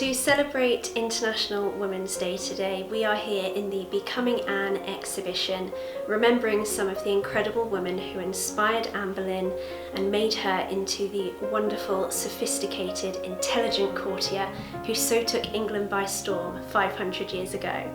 To celebrate International Women's Day today, we are here in the Becoming Anne exhibition, remembering some of the incredible women who inspired Anne Boleyn and made her into the wonderful, sophisticated, intelligent courtier who so took England by storm 500 years ago.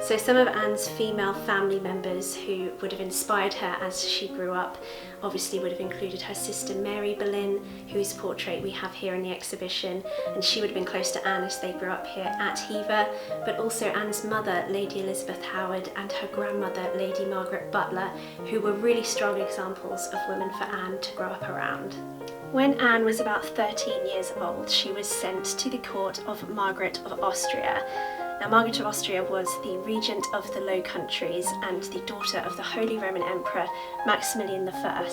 So some of Anne's female family members who would have inspired her as she grew up obviously would have included her sister Mary Boleyn, whose portrait we have here in the exhibition, and she would have been close to Anne as they grew up here at Hever, but also Anne's mother, Lady Elizabeth Howard, and her grandmother, Lady Margaret Butler, who were really strong examples of women for Anne to grow up around. When Anne was about 13 years old, she was sent to the court of Margaret of Austria. Now, Margaret of Austria was the regent of the Low Countries and the daughter of the Holy Roman Emperor Maximilian I.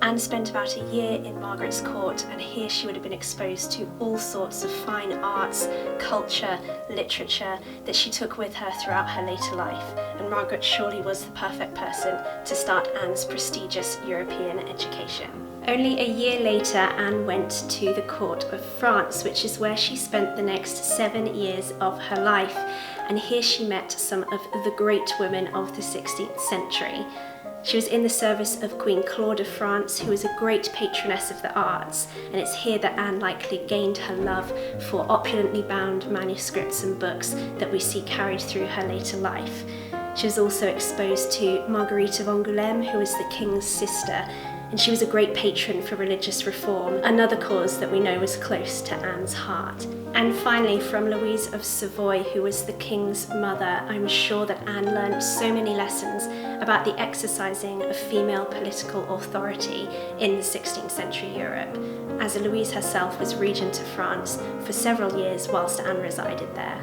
Anne spent about a year in Margaret's court, and here she would have been exposed to all sorts of fine arts, culture, literature that she took with her throughout her later life, and Margaret surely was the perfect person to start Anne's prestigious European education. Only a year later, Anne went to the court of France, which is where she spent the next 7 years of her life, and here she met some of the great women of the 16th century. She was in the service of Queen Claude of France, who was a great patroness of the arts, and it's here that Anne likely gained her love for opulently bound manuscripts and books that we see carried through her later life. She was also exposed to Marguerite of Angoulême, who was the king's sister, and she was a great patron for religious reform, another cause that we know was close to Anne's heart. And finally, from Louise of Savoy, who was the king's mother, I'm sure that Anne learned so many lessons about the exercising of female political authority in the 16th century Europe, as Louise herself was regent of France for several years whilst Anne resided there.